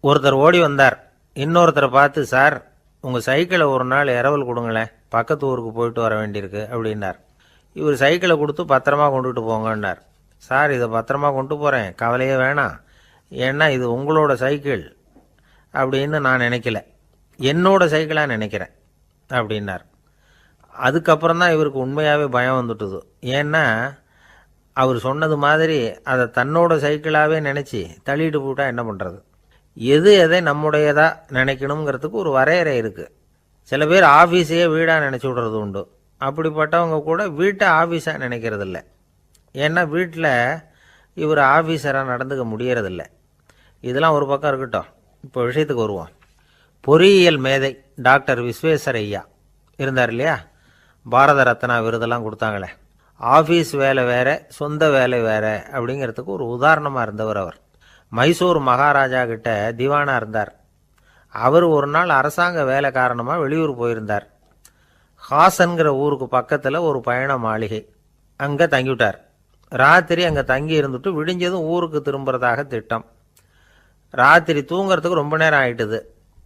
ஒருத்தர் ஓடி வந்தார். இன்னொருத்தரை பார்த்து, சார் உங்கள் சைக்கிளை ஒரு நாள் இரவல் கொடுங்களேன், பக்கத்து ஊருக்கு போயிட்டு வர வேண்டியிருக்கு அப்படின்னார். இவர் சைக்கிளை கொடுத்து பத்திரமா கொண்டுட்டு போங்கன்னார். சார் இதை பத்திரமா கொண்டு போகிறேன், கவலையே வேணாம், ஏன்னா இது உங்களோட சைக்கிள் அப்படின்னு நான் நினைக்கல, என்னோட சைக்கிளாக நினைக்கிறேன் அப்படின்னார். அதுக்கப்புறம் தான் இவருக்கு உண்மையாகவே பயம் வந்துட்டுது. ஏன்னா அவர் சொன்னது மாதிரி அதை தன்னோட சைக்கிளாகவே நினச்சி தள்ளிட்டு போட்டால் என்ன பண்ணுறது? எது எதை நம்முடையதா நினைக்கணுங்கிறதுக்கு ஒரு வரையறை இருக்குது. சில பேர் ஆஃபீஸையே வீடாக நினச்சி விடுறது உண்டு. அப்படிப்பட்டவங்க கூட வீட்டை ஆஃபீஸாக நினைக்கிறதில்ல. ஏன்னா வீட்டில் இவர் ஆஃபீஸராக நடந்துக்க முடியறதில்ல. இதெல்லாம் ஒரு பக்கம் இருக்கட்டும், இப்போ விஷயத்துக்கு வருவோம். பொறியியல் மேதை டாக்டர் விஸ்வேஸ்வரய்யா இருந்தார் இல்லையா, பாரத ரத்னா விருதெல்லாம் கொடுத்தாங்களே. ஆஃபீஸ் வேலை வேற, சொந்த வேலை வேற அப்படிங்கிறதுக்கு ஒரு உதாரணமாக இருந்தவர் அவர். மைசூர் மகாராஜா கிட்ட திவானா இருந்தார். அவர் ஒரு நாள் அரசாங்க வேலை காரணமாக வெளியூர் போயிருந்தார். ஹாசன்கிற ஊருக்கு பக்கத்தில் ஒரு பயண மாளிகை, அங்கே தங்கிவிட்டார். ராத்திரி அங்கே தங்கி இருந்துட்டு விடிஞ்சதும் ஊருக்கு திரும்புறதாக திட்டம். ராத்திரி தூங்கிறதுக்கு ரொம்ப நேரம் ஆயிட்டுது.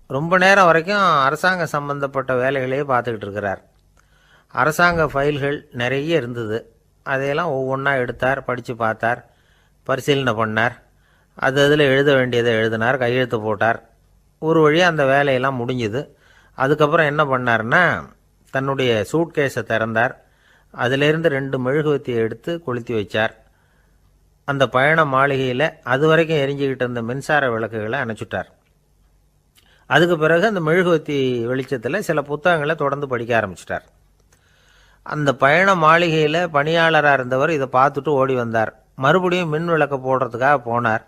ரொம்ப நேரம் வரைக்கும் அரசாங்க சம்பந்தப்பட்ட வேலைகளையே பார்த்துக்கிட்டு இருக்கிறார். அரசாங்க ஃபைல்கள் நிறைய இருந்தது. அதையெல்லாம் ஒவ்வொன்றா எடுத்தார், படித்து பார்த்தார், பரிசீலனை பண்ணார். அதில் எழுத வேண்டியதை எழுதினார், கையெழுத்து போட்டார். ஒரு வழியாக அந்த வேலையெல்லாம் முடிஞ்சுது. அதுக்கப்புறம் என்ன பண்ணார்னா, தன்னுடைய சூட்கேஸை திறந்தார். அதிலிருந்து 2 மெழுகுவத்தியை எடுத்து கொளுத்தி வச்சார். அந்த பயண மாளிகையில் அது வரைக்கும் எரிஞ்சுக்கிட்டு இருந்த மின்சார விளக்குகளை அணைச்சுட்டார். அதுக்கு பிறகு அந்த மெழுகுவத்தி வெளிச்சத்தில் சில புத்தகங்களை தொடர்ந்து படிக்க ஆரம்பிச்சிட்டார். அந்த பயண மாளிகையில் பணியாளராக இருந்தவர் இதை பார்த்துட்டு ஓடி வந்தார். மறுபடியும் மின் விளக்கை போடுறதுக்காக போனார்.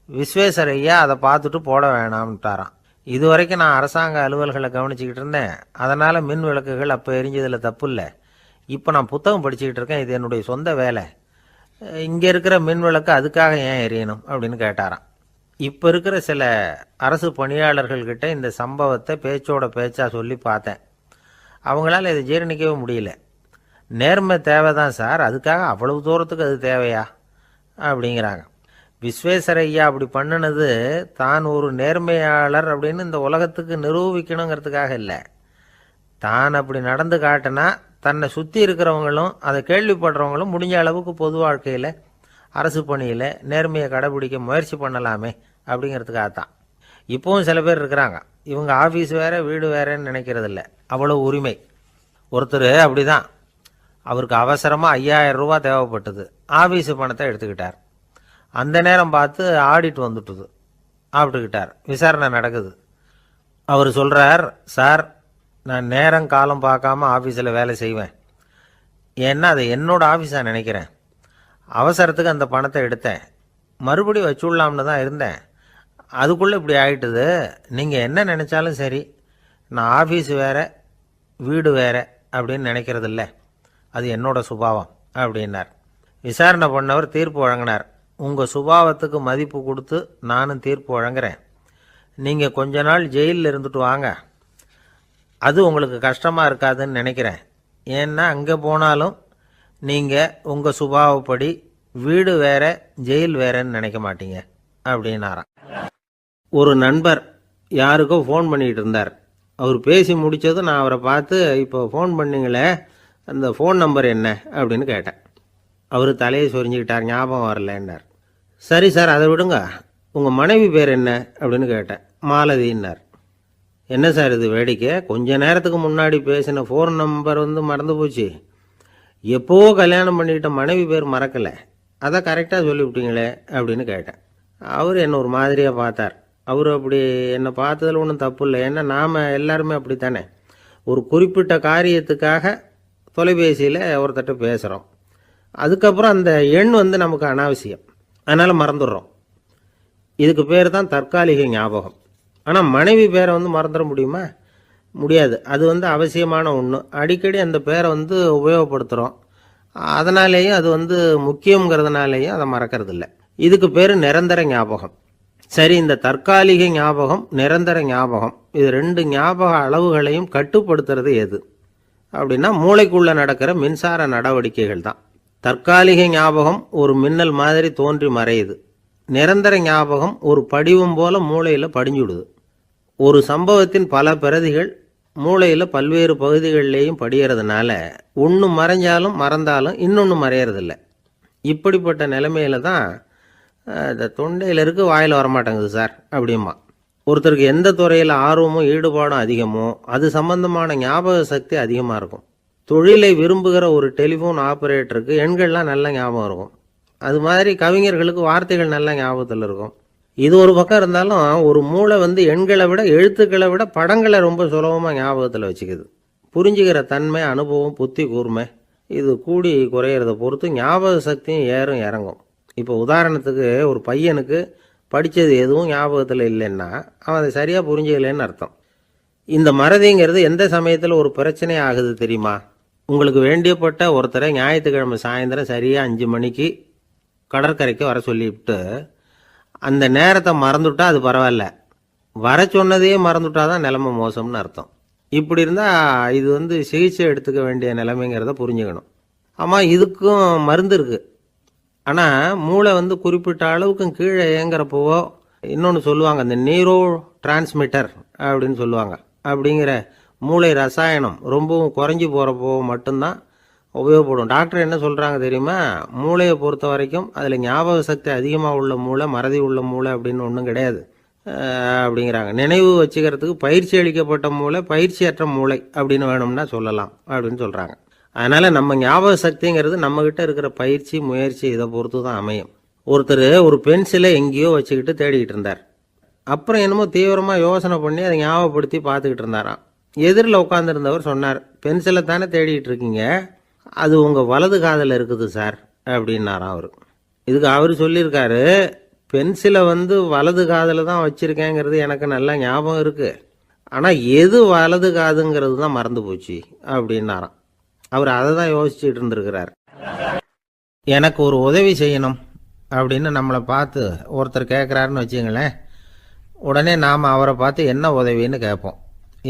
விஸ்வேஸ்வரய்யா அதை பார்த்துட்டு போட வேணாம்ட்டாராம். இது வரைக்கும் நான் அரசாங்க அலுவல்களை கவனிச்சுக்கிட்டு இருந்தேன், அதனால் மின் விளக்குகள் அப்போ எரிஞ்சதில் தப்பு இல்லை. இப்போ நான் புத்தகம் படிச்சுக்கிட்டு இருக்கேன், இது என்னுடைய சொந்த வேலை, இங்கே இருக்கிற மின் விளக்கு அதுக்காக ஏன் எரியணும் அப்படின்னு கேட்டாராம். இப்போ இருக்கிற சில அரசு பணியாளர்கள்கிட்ட இந்த சம்பவத்தை பேச்சோட பேச்சா சொல்லி பார்த்தேன். அவங்களால இதை ஜீரணிக்கவே முடியல. நேர்மை தேவைதான் சார், அதுக்காக அவ்வளவு தூரத்துக்கு அது தேவையா அப்படிங்கிறாங்க. விஸ்வேஸ்வரய்யா அப்படி பண்ணினது தான் ஒரு நேர்மையாளர் அப்படின்னு இந்த உலகத்துக்கு நிரூபிக்கணுங்கிறதுக்காக இல்லை. தான் அப்படி நடந்து காட்டினா தன்னை சுற்றி இருக்கிறவங்களும் அதை கேள்விப்படுறவங்களும் முடிஞ்ச அளவுக்கு பொது வாழ்க்கையில் அரசு பணியில் நேர்மையை கடைபிடிக்க முயற்சி பண்ணலாமே அப்படிங்கிறதுக்காகத்தான். இப்போவும் சில பேர் இருக்கிறாங்க, இவங்க ஆஃபீஸ் வேறு வீடு வேறேன்னு நினைக்கிறதில்ல, அவ்வளோ உரிமை. ஒருத்தர் அப்படி தான், அவருக்கு அவசரமாக 5000 ரூபா தேவைப்பட்டது. ஆஃபீஸு பணத்தை எடுத்துக்கிட்டார். அந்த நேரம் பார்த்து ஆடிட் வந்துட்டுது, ஆப்பிட்டுக்கிட்டார். விசாரணை நடக்குது. அவர் சொல்கிறார், சார் நான் நேரம் காலம் பார்க்காம ஆஃபீஸில் வேலை செய்வேன், ஏன்னா அதை என்னோட ஆஃபீஸாக நினைக்கிறேன். அவசரத்துக்கு அந்த பணத்தை எடுத்தேன், மறுபடியும் வச்சுடலாம்னு தான் இருந்தேன், அதுக்குள்ளே இப்படி ஆகிட்டுது. நீங்கள் என்ன நினச்சாலும் சரி, நான் ஆஃபீஸ் வேறு வீடு வேறு அப்படின்னு நினைக்கிறதில்ல, அது என்னோட சுபாவம் அப்படின்னார். விசாரணை பண்ணவர் தீர்ப்பு வழங்கினார். உங்கள் சுபாவத்துக்கு மதிப்பு கொடுத்து நானும் தீர்ப்பு வழங்குறேன். நீங்கள் கொஞ்ச நாள் ஜெயிலில் இருந்துட்டு வாங்க, அது உங்களுக்கு கஷ்டமாக இருக்காதுன்னு நினைக்கிறேன். ஏன்னா அங்கே போனாலும் நீங்கள் உங்கள் சுபாவப்படி வீடு வேற ஜெயில் வேறன்னு நினைக்க மாட்டீங்க அப்படின்னாராம். ஒரு நண்பர் யாருக்கோ ஃபோன் பண்ணிகிட்டு இருந்தார். அவர் பேசி முடித்ததும் நான் அவரை பார்த்து, இப்போ ஃபோன் பண்ணிங்களே, அந்த ஃபோன் நம்பர் என்ன அப்படின்னு கேட்டேன். அவர் தலையை சொரிஞ்சுக்கிட்டார், ஞாபகம் வரலன்னார். சரி சார் அதை விடுங்க, உங்கள் மனைவி பேர் என்ன அப்படின்னு கேட்டேன். மாலதின்னார். என்ன சார் இது வேடிக்கை, கொஞ்ச நேரத்துக்கு முன்னாடி பேசின ஃபோன் நம்பர் மறந்து போச்சு, எப்போ கல்யாணம் பண்ணிக்கிட்ட மனைவி பேர் மறக்கலை, அதை கரெக்டாக சொல்லிவிட்டீங்களே அப்படின்னு கேட்டேன். அவர் என்னை ஒரு மாதிரியாக பார்த்தார். அவர் அப்படி என்னை பார்த்ததில் ஒன்றும் தப்பு இல்லை, ஏன்னா நாம் எல்லாருமே அப்படி தானே, ஒரு குறிப்பிட்ட காரியத்துக்காக தொலைபேசியில் ஒருத்தட்ட பேசுகிறோம், அதுக்கப்புறம் அந்த எண் நமக்கு அனாவசியம், அதனால் மறந்துடுறோம். இதுக்கு பேர் தான் தற்காலிக ஞாபகம். ஆனால் மனைவி பேரை மறந்துட முடியுமா? முடியாது. அது அவசியமான ஒன்று. அடிக்கடி அந்த பேரை உபயோகப்படுத்துகிறோம், அதனாலேயும் அது முக்கியங்கிறதுனாலேயும் அதை மறக்கறதில்ல. இதுக்கு பேர் நிரந்தர ஞாபகம். சரி, இந்த தற்காலிக ஞாபகம், நிரந்தர ஞாபகம், இது 2 ஞாபக அளவுகளையும் கட்டுப்படுத்துறது எது அப்படின்னா மூளைக்குள்ளே நடக்கிற மின்சார நடவடிக்கைகள் தான். தற்காலிக ஞாபகம் ஒரு மின்னல் மாதிரி தோன்றி மறையுது, நிரந்தர ஞாபகம் ஒரு படிவம் போல மூளையில் படிஞ்சுடுது. ஒரு சம்பவத்தின் பல பிரதிகள் மூளையில் பல்வேறு பகுதிகளிலேயும் படிகிறதுனால ஒன்று மறைஞ்சாலும் மறந்தாலும் இன்னொன்று மறையறதில்ல. இப்படிப்பட்ட நிலைமையில தான் இந்த தொண்டையில் இருக்கு வாயில் வரமாட்டேங்குது சார் அப்படிமா. ஒருத்தருக்கு எந்த துறையில் ஆர்வமும் ஈடுபாடும் அதிகமோ அது சம்பந்தமான ஞாபக சக்தி அதிகமாக இருக்கும். தொழிலை விரும்புகிற ஒரு டெலிஃபோன் ஆப்ரேட்டருக்கு எண்கள்லாம் நல்ல ஞாபகம் இருக்கும். அது மாதிரி கவிஞர்களுக்கு வார்த்தைகள் நல்ல ஞாபகத்தில் இருக்கும். இது ஒரு பக்கம் இருந்தாலும் ஒரு மூளை எண்களை விட எழுத்துக்களை விட படங்களை ரொம்ப சுலபமாக ஞாபகத்தில் வச்சுக்குது. புரிஞ்சுக்கிற தன்மை, அனுபவம், புத்தி கூர்மை இது கூடி குறையிறத பொறுத்து ஞாபக சக்தியும் ஏறும் இறங்கும். இப்போ உதாரணத்துக்கு ஒரு பையனுக்கு படித்தது எதுவும் ஞாபகத்தில் இல்லைன்னா அவன் அதை சரியாக புரிஞ்சுக்கலன்னு அர்த்தம். இந்த மறதிங்கிறது எந்த சமயத்தில் ஒரு பிரச்சனை ஆகுது தெரியுமா? உங்களுக்கு வேண்டியப்பட்ட ஒருத்தரை ஞாயிற்றுக்கிழமை சாயந்தரம் சரியாக 5 மணிக்கு கடற்கரைக்கு வர சொல்லிவிட்டு அந்த நேரத்தை மறந்துட்டா அது பரவாயில்ல, வர சொன்னதையே மறந்துட்டா தான் நிலைமை மோசம்னு அர்த்தம். இப்படி இருந்தால் இது சிகிச்சை எடுத்துக்க வேண்டிய நிலைமைங்கிறத புரிஞ்சுக்கணும். ஆமாம், இதுக்கும் மருந்து இருக்குது. ஆனால் மூளை குறிப்பிட்ட அளவுக்கும் கீழே இயங்குறப்போவோ இன்னொன்று சொல்லுவாங்க, இந்த நியூரோ டிரான்ஸ்மிட்டர் அப்படின்னு சொல்லுவாங்க. அப்படிங்கிற மூளை ரசாயனம் ரொம்பவும் குறைஞ்சி போகிறப்போ மட்டும்தான் உபயோகப்படும். டாக்டர் என்ன சொல்கிறாங்க தெரியுமா? மூளையை பொறுத்த வரைக்கும் அதில் ஞாபக சக்தி அதிகமாக உள்ள மூளை, மறதி உள்ள மூளை அப்படின்னு ஒன்றும் கிடையாது அப்படிங்கிறாங்க. நினைவு வச்சுக்கிறதுக்கு பயிற்சி அளிக்கப்பட்ட மூளை, பயிற்சியற்ற மூளை அப்படின்னு வேணும்னா சொல்லலாம் அப்படின்னு சொல்கிறாங்க. அதனால் நம்ம ஞாபக சக்திங்கிறது நம்மக்கிட்ட இருக்கிற பயிற்சி, முயற்சி இதை பொறுத்து தான் அமையும். ஒருத்தர் ஒரு பென்சிலை எங்கேயோ வச்சுக்கிட்டு தேடிக்கிட்டு இருந்தார். அப்புறம் என்னமோ தீவிரமாக யோசனை பண்ணி அதை ஞாபகப்படுத்தி பார்த்துக்கிட்டு இருந்தாராம். எதிரில் உட்காந்துருந்தவர் சொன்னார், பென்சிலை தானே தேடிக்கிட்டு இருக்கீங்க, அது உங்கள் வலது காதில் இருக்குது சார் அப்படின்னாராம் அவர். இதுக்கு அவர் சொல்லியிருக்காரு, பென்சிலை வலது காதில் தான் வச்சுருக்கேங்கிறது எனக்கு நல்லா ஞாபகம் இருக்குது, ஆனால் எது வலது காதுங்கிறது தான் மறந்து போச்சு அப்படின்னாராம். அவர் அதை தான் யோசிச்சுட்டு இருந்திருக்கிறார். எனக்கு ஒரு உதவி செய்யணும் அப்படின்னு நம்மளை பார்த்து ஒருத்தர் கேட்குறாருன்னு வச்சுங்களேன், உடனே நாம் அவரை பார்த்து என்ன உதவின்னு கேட்போம்.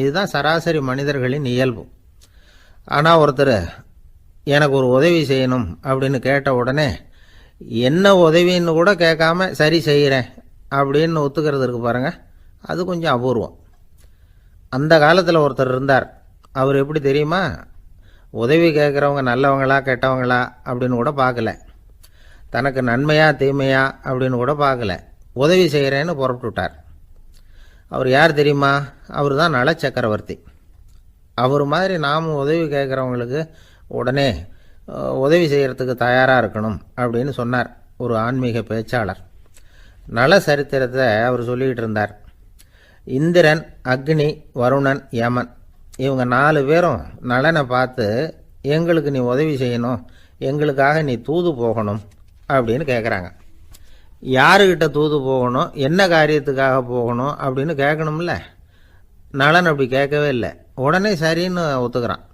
இதுதான் சராசரி மனிதர்களின் இயல்பு. ஆனால் ஒருத்தர் எனக்கு ஒரு உதவி செய்யணும் அப்படின்னு கேட்ட உடனே என்ன உதவின்னு கூட கேட்காம சரி செய்கிறேன் அப்படின்னு ஒத்துக்கிறது இருக்கு பாருங்க, அது கொஞ்சம் அபூர்வம். அந்த காலத்தில் ஒருத்தர் இருந்தார். அவர் எப்படி தெரியுமா? உதவி கேட்குறவங்க நல்லவங்களா கெட்டவங்களா அப்படின்னு கூட பார்க்கல, தனக்கு நன்மையா தீமையா அப்படின்னு கூட பார்க்கல, உதவி செய்கிறேன்னு புறப்பட்டு விட்டார். அவர் யார் தெரியுமா? அவர் தான் நல சக்கரவர்த்தி. அவர் மாதிரி நாமும் உதவி கேட்குறவங்களுக்கு உடனே உதவி செய்கிறதுக்கு தயாராக இருக்கணும் அப்படின்னு சொன்னார் ஒரு ஆன்மீக பேச்சாளர். நல சரித்திரத்தை அவர் சொல்லிக்கிட்டு இருந்தார். இந்திரன், அக்னி, வருணன், யமன் இவங்க 4 பேரும் நலனை பார்த்து எங்களுக்கு நீ உதவி செய்யணும், எங்களுக்காக நீ தூது போகணும் அப்படின்னு கேட்குறாங்க. யாருக்கிட்ட தூது போகணும், என்ன காரியத்துக்காக போகணும் அப்படின்னு கேட்கணும்ல. நலன் அப்படி கேட்கவே இல்லை, உடனே சரின்னு ஒத்துக்கிறான்.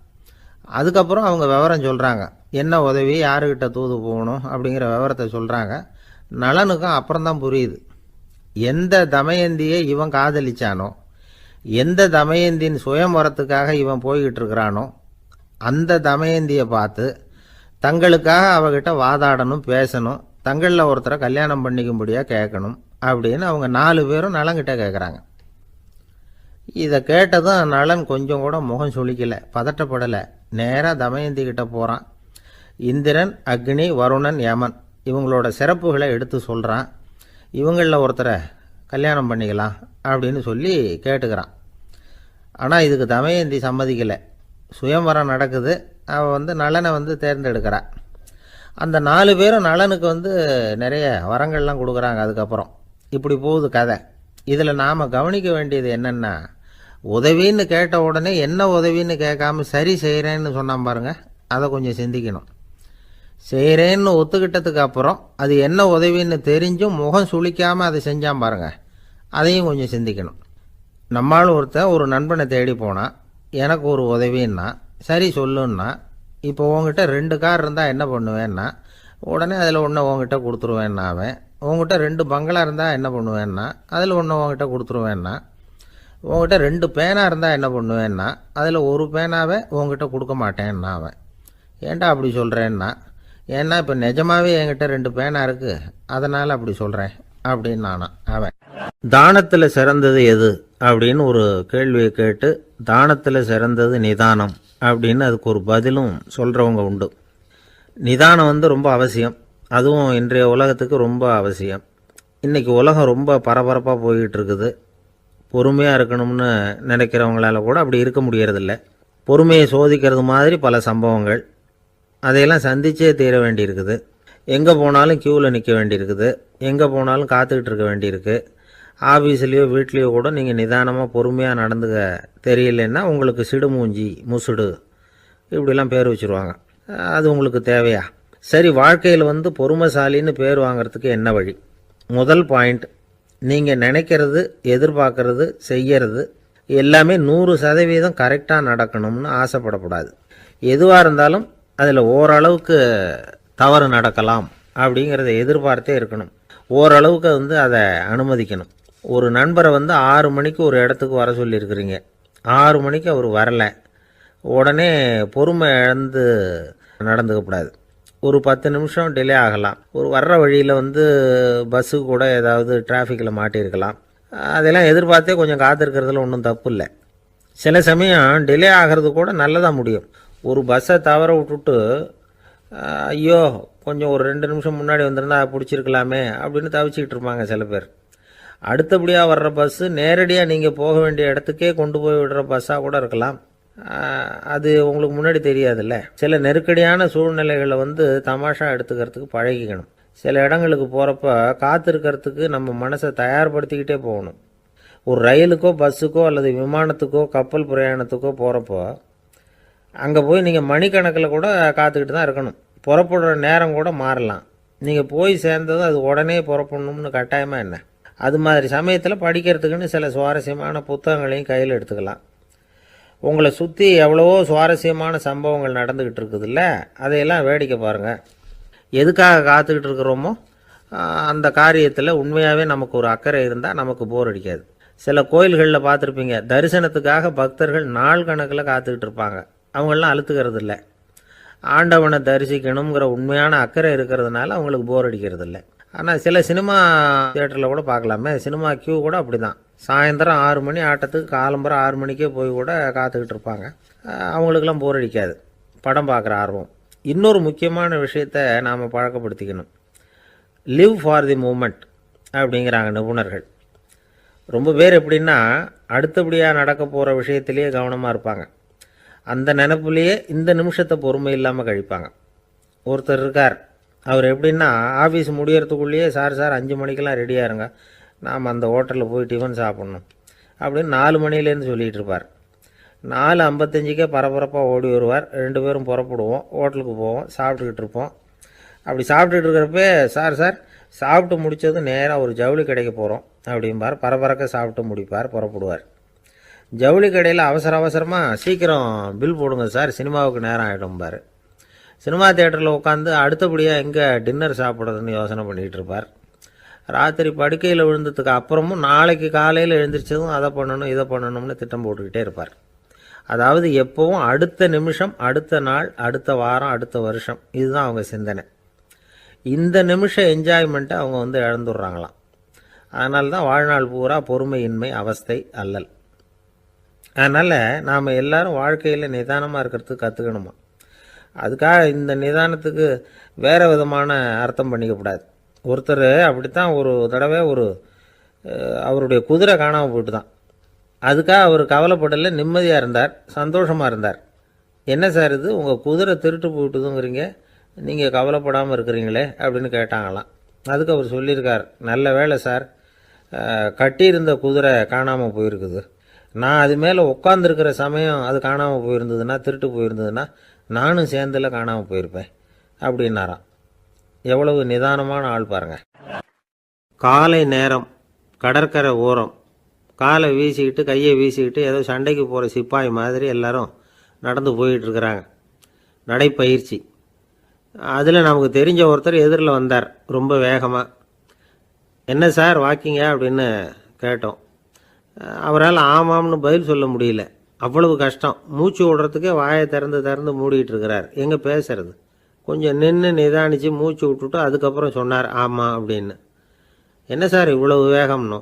அதுக்கப்புறம் அவங்க விவரம் சொல்கிறாங்க, என்ன உதவி, யாருக்கிட்ட தூது போகணும் அப்படிங்கிற விவரத்தை சொல்கிறாங்க. நலனுக்கும் அப்புறம்தான் புரியுது, எந்த தமயந்தியை இவன் காதலிச்சானோ, எந்த தமயந்தின் சுயம்பரத்துக்காக இவன் போய்கிட்டு இருக்கிறானோ அந்த தமயந்தியை பார்த்து தங்களுக்காக அவகிட்ட வாதாடணும், பேசணும், தங்களில் ஒருத்தரை கல்யாணம் பண்ணிக்கும்படியாக கேட்கணும் அப்படின்னு அவங்க 4 பேரும் நலன்கிட்ட கேட்குறாங்க. இதை கேட்டதும் நலன் கொஞ்சம் கூட முகம் சுளிக்கலை, பதட்டப்படலை. நேராக தமயந்தி கிட்ட போகிறான். இந்திரன், அக்னி, வருணன், யமன் இவங்களோட சிறப்புகளை எடுத்து சொல்கிறான். இவங்களில் ஒருத்தரை கல்யாணம் பண்ணிக்கலாம் அப்படின்னு சொல்லி கேட்டுக்கிறான். ஆனால் இதுக்கு தமயந்தி சம்மதிக்கலை. சுயம்பரம் நடக்குது, அவள் நலனை தேர்ந்தெடுக்கிறா. அந்த 4 பேரும் நலனுக்கு நிறைய வரங்கள்லாம் கொடுக்குறாங்க. அதுக்கப்புறம் இப்படி போகுது கதை. இதில் நாம் கவனிக்க வேண்டியது என்னென்னா, உதவின்னு கேட்ட உடனே என்ன உதவின்னு கேட்காம சரி செய்கிறேன்னு சொன்னான் பாருங்க, அதை கொஞ்சம் சிந்திக்கணும். செய்கிறேன்னு ஒத்துக்கிட்டதுக்கு அப்புறம் அது என்ன உதவின்னு தெரிஞ்சும் முகம் சுளிக்காமல் அதை செஞ்சான் பாருங்க, அதையும் கொஞ்சம் சிந்திக்கணும். நம்மளும் ஒருத்தன் ஒரு நண்பனை தேடி போனான், எனக்கு ஒரு உதவின்னா சரி சொல்லுன்னா, இப்போ உங்ககிட்ட 2 கார் இருந்தால் என்ன பண்ணுவேன்னா, உடனே அதில் ஒன்று உங்ககிட்ட கொடுத்துருவேன்னா, அவன் உங்ககிட்ட 2 பங்களா இருந்தால் என்ன பண்ணுவேன்னா, அதில் ஒன்று உங்ககிட்ட கொடுத்துருவேன்னா, உங்ககிட்ட 2 பேனா இருந்தால் என்ன பண்ணுவேன்னா, அதில் ஒரு பேனாவை உங்ககிட்ட கொடுக்க மாட்டேன்னா அவன். ஏன்டா அப்படி சொல்கிறேன்னா, ஏன்னா இப்போ நிஜமாகவே என்கிட்ட 2 பேனா இருக்குது, அதனால் அப்படி சொல்கிறேன் அப்படின்னு நானா அவன். தானத்தில் சிறந்தது எது அப்படின்னு ஒரு கேள்வியை கேட்டு தானத்தில் சிறந்தது நிதானம் அப்படின்னு அதுக்கு ஒரு பதிலும் சொல்கிறவங்க உண்டு. நிதானம் ரொம்ப அவசியம். அதுவும் இன்றைய உலகத்துக்கு ரொம்ப அவசியம். இன்றைக்கி உலகம் ரொம்ப பரபரப்பாக போய்கிட்டு இருக்குது. பொறுமையாக இருக்கணும்னு நினைக்கிறவங்களால கூட அப்படி இருக்க முடியறதில்ல. பொறுமையை சோதிக்கிறது மாதிரி பல சம்பவங்கள், அதையெல்லாம் சந்திச்சே தீர வேண்டியிருக்குது. எங்கே போனாலும் க்யூவில் நிற்க வேண்டியிருக்குது. எங்கே போனாலும் காத்துக்கிட்டு இருக்க வேண்டியிருக்கு. ஆஃபீஸ்லேயோ வீட்லேயோ கூட நீங்கள் நிதானமாக பொறுமையாக நடந்துக்க தெரியலன்னா உங்களுக்கு சிடுமூஞ்சி, முசுடு இப்படிலாம் பேர் வச்சுருவாங்க. அது உங்களுக்கு தேவையா? சரி, வாழ்க்கையில் பொறுமைசாலின்னு பேர் வாங்கிறதுக்கு என்ன வழி? முதல் பாயிண்ட், நீங்கள் நினைக்கிறது, எதிர்பார்க்கறது, செய்கிறது எல்லாமே 100% கரெக்டாக நடக்கணும்னு ஆசைப்படக்கூடாது. எதுவாக இருந்தாலும் அதில் ஓரளவுக்கு தவறு நடக்கலாம் அப்படிங்கிறத எதிர்பார்த்தே இருக்கணும். ஓரளவுக்கு அதை அனுமதிக்கணும். ஒரு நண்பரை 6 மணிக்கு ஒரு இடத்துக்கு வர சொல்லியிருக்கிறீங்க. 6 மணிக்கு அவர் வரலை. உடனே பொறுமை இழந்து நடந்துக்கக்கூடாது. ஒரு 10 நிமிஷம் டிலே ஆகலாம். ஒரு வர்ற வழியில் பஸ்ஸு கூட ஏதாவது டிராஃபிக்கில் மாட்டியிருக்கலாம். அதெல்லாம் எதிர்பார்த்தே கொஞ்சம் காத்திருக்கிறதுல ஒன்றும் தப்பு இல்லை. சில சமயம் டிலே ஆகிறது கூட நல்லதாக முடியும். ஒரு பஸ்ஸை தவற விட்டுட்டு ஐயோ கொஞ்சம் ஒரு 2 நிமிஷம் முன்னாடி வந்திருந்தா பிடிச்சிருக்கலாமே அப்படின்னு தவிச்சிக்கிட்டு இருப்பாங்க சில பேர். அடுத்தபடியாக வர்ற பஸ்ஸு நேரடியாக நீங்கள் போக வேண்டிய இடத்துக்கே கொண்டு போய் விடுற பஸ்ஸாக கூட இருக்கலாம். அது உங்களுக்கு முன்னாடி தெரியாதுல்ல. சில நெருக்கடியான சூழ்நிலைகளை தமாஷா எடுத்துக்கிறதுக்கு பழகிக்கணும். சில இடங்களுக்கு போகிறப்ப காத்திருக்கிறதுக்கு நம்ம மனசை தயார்படுத்திக்கிட்டே போகணும். ஒரு ரயிலுக்கோ பஸ்ஸுக்கோ அல்லது விமானத்துக்கோ கப்பல் பிரயாணத்துக்கோ போகிறப்போ அங்கே போய் நீங்கள் மணிக்கணக்கில் கூட காத்துக்கிட்டு தான் இருக்கணும். புறப்படுற நேரம் கூட மாறலாம். நீங்கள் போய் சேர்ந்ததும் அது உடனே புறப்படணும்னு கட்டாயமாக என்ன? அது மாதிரி சமயத்தில் படிக்கிறதுக்குன்னு சில சுவாரஸ்யமான புத்தகங்களையும் கையில் எடுத்துக்கலாம். உங்களை சுற்றி எவ்வளவோ சுவாரஸ்யமான சம்பவங்கள் நடந்துக்கிட்டு இருக்குதுல்ல, அதையெல்லாம் வேடிக்கை பாருங்கள். எதுக்காக காத்துக்கிட்டு இருக்கிறோமோ அந்த காரியத்தில் உண்மையாகவே நமக்கு ஒரு அக்கறை இருந்தால் நமக்கு போர் அடிக்காது. சில கோயில்களில் பார்த்துருப்பீங்க, தரிசனத்துக்காக பக்தர்கள் நாள் கணக்கில் காத்துக்கிட்டு இருப்பாங்க. அவங்களெலாம் அழுத்துக்கிறது இல்லை. ஆண்டவனை தரிசிக்கணுங்கிற உண்மையான அக்கறை இருக்கிறதுனால அவங்களுக்கு போர் அடிக்கிறது இல்லை. ஆனால் சில சினிமா தியேட்டரில் கூட பார்க்கலாமே, சினிமா கியூ கூட அப்படி தான். சாயந்தரம் 6 மணி ஆட்டத்துக்கு காலம்பரம் 6 மணிக்கே போய் கூட காத்துக்கிட்டு இருப்பாங்க. அவங்களுக்கெல்லாம் போர் அடிக்காது, படம் பார்க்குற ஆர்வம். இன்னொரு முக்கியமான விஷயத்தை நாம் பழக்கப்படுத்திக்கணும். லிவ் ஃபார் தி மூமெண்ட் அப்படிங்கிறாங்க நிபுணர்கள். ரொம்ப பேர் எப்படின்னா அடுத்தபடியாக நடக்க போகிற விஷயத்திலேயே கவனமாக இருப்பாங்க. அந்த நினைப்புலேயே இந்த நிமிஷத்தை பொறுமை இல்லாமல் கழிப்பாங்க. ஒருத்தர் இருக்கார், அவர் எப்படின்னா ஆஃபீஸ் முடியறதுக்குள்ளேயே சார் 5 மணிக்கெல்லாம் ரெடியாக இருங்க, நாம் அந்த ஹோட்டலில் போய் டிஃபன் சாப்பிட்ணும் அப்படின்னு 4 மணிலேருந்து சொல்லிகிட்டு இருப்பார். 4:55 பரபரப்பாக ஓடி வருவார். 2 பேரும் புறப்படுவோம், ஹோட்டலுக்கு போவோம், சாப்பிட்டுக்கிட்டு இருப்போம். அப்படி சாப்பிட்டுட்டு இருக்கிறப்ப சார் சாப்பிட்டு முடித்ததும் நேராக ஒரு ஜவுளி கடைக்கு போகிறோம் அப்படிம்பார். பரபரக்க சாப்பிட்டு முடிப்பார், புறப்படுவார். ஜவுளி கடையில் அவசரமாக சீக்கிரம் பில் போடுங்க சார், சினிமாவுக்கு நேரம் ஆகிடும்பார். சினிமா தியேட்டரில் உட்காந்து அடுத்தபடியாக எங்கே டின்னர் சாப்பிட்றதுன்னு யோசனை பண்ணிகிட்டு இருப்பார். ராத்திரி படுக்கையில் விழுந்ததுக்கு அப்புறமும் நாளைக்கு காலையில் எழுந்திரிச்சதும் அதை பண்ணணும் இதை பண்ணணும்னு திட்டம் போட்டுக்கிட்டே இருப்பார். அதாவது எப்போவும் அடுத்த நிமிஷம், அடுத்த நாள், அடுத்த வாரம், அடுத்த வருஷம், இதுதான் அவங்க சிந்தனை. இந்த நிமிஷம் என்ஜாய்மெண்ட்டை அவங்க இழந்துடுறாங்களாம். அதனால தான் வாழ்நாள் பூரா பொறுமையின்மை, அவஸ்தை, அல்லல். அதனால் நாம் எல்லாரும் வாழ்க்கையில் நிதானமாக இருக்கிறதுக்கு கற்றுக்கணுமா. அதுக்காக இந்த நிதானத்துக்கு வேறு விதமான அர்த்தம் பண்ணிக்கக்கூடாது. ஒருத்தர் அப்படித்தான் ஒரு தடவை அவருடைய குதிரை காணாமல் போயிட்டு தான். அதுக்காக அவர் கவலைப்படலை, நிம்மதியாக இருந்தார், சந்தோஷமாக இருந்தார். என்ன சார் இது, உங்கள் குதிரை திருட்டு போயிட்டுதுங்கிறீங்க, நீங்கள் கவலைப்படாமல் இருக்கிறீங்களே அப்படின்னு கேட்டாங்களாம். அதுக்கு அவர் சொல்லியிருக்கார், நல்ல வேலை சார், கட்டியிருந்த குதிரை காணாமல் போயிருக்குது. நான் அது மேலே உட்காந்துருக்கிற சமயம் அது காணாமல் போயிருந்ததுன்னா, திருட்டு போயிருந்ததுன்னா நானும் சேர்ந்தில் காணாமல் போயிருப்பேன் அப்படின்னாராம். எவ்வளவு நிதானமான ஆள் பாருங்கள். காலை நேரம், கடற்கரை ஓரம், காலை வீசிக்கிட்டு கையை வீசிக்கிட்டு ஏதோ சண்டைக்கு போகிற சிப்பாய் மாதிரி எல்லாரும் நடந்து போயிட்டுருக்கிறாங்க. நடைப்பயிற்சி. அதில் நமக்கு தெரிஞ்ச ஒருத்தர் எதிரில் வந்தார் ரொம்ப வேகமாக. என்ன சார் வாக்கிங்க அப்படின்னு கேட்டோம். அவரால் ஆமாம்னு பதில் சொல்ல முடியல, அவ்வளவு கஷ்டம். மூச்சு விடுறதுக்கே வாயை திறந்து மூடிட்டு இருக்கிறார். எங்கே பேசுறது? கொஞ்சம் நின்று நிதானித்து மூச்சு விட்டுட்டு அதுக்கப்புறம் சொன்னார் ஆமாம் அப்படின்னு. என்ன சார் இவ்வளவு வேகம்னு?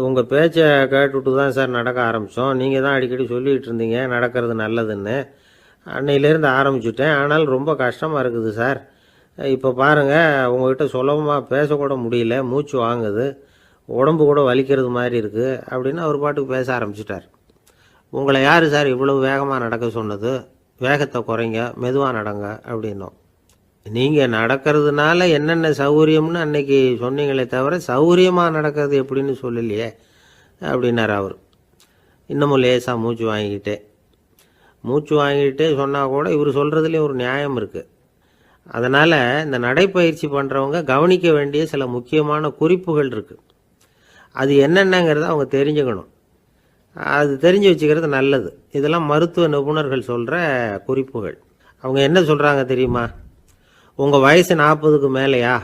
உங்கள் பேச்சை கேட்டுவிட்டு தான் சார் நடக்க ஆரம்பித்தோம். நீங்கள் தான் அடிக்கடி சொல்லிகிட்டு இருந்தீங்க நடக்கிறது நல்லதுன்னு. அன்னையிலேருந்து ஆரம்பிச்சுட்டேன். ஆனாலும் ரொம்ப கஷ்டமாக இருக்குது சார். இப்போ பாருங்கள், உங்கள்கிட்ட சுலபமாக பேசக்கூட முடியல, மூச்சு வாங்குது, உடம்பு கூட வலிக்கிறது மாதிரி இருக்குது அப்படின்னு அவர் பாட்டுக்கு பேச ஆரம்பிச்சிட்டார். உங்களை யார் சார் இவ்வளவு வேகமாக நடக்க சொன்னது? வேகத்தை குறைங்க, மெதுவாக நடங்க அப்படின்னோம். நீங்கள் நடக்கிறதுனால என்னென்ன சௌகரியம்னு அன்னைக்கு சொன்னீங்களே தவிர சௌகரியமாக நடக்கிறது எப்படின்னு சொல்லலையே அப்படின்னார் அவர். இன்னமும் லேசாக மூச்சு வாங்கிக்கிட்டே சொன்னால் கூட இவர் சொல்கிறதுலேயும் ஒரு நியாயம் இருக்குது. அதனால் இந்த நடைப்பயிற்சி பண்ணுறவங்க கவனிக்க வேண்டிய சில முக்கியமான குறிப்புகள் இருக்குது. அது என்னென்னங்கிறத அவங்க தெரிஞ்சுக்கணும். அது தெரிஞ்சு வச்சுக்கிறது நல்லது. இதெல்லாம் மருத்துவ நிபுணர்கள் சொல்கிற குறிப்புகள். அவங்க என்ன சொல்கிறாங்க தெரியுமா? உங்கள் வயசு 40க்கு மேலேயா?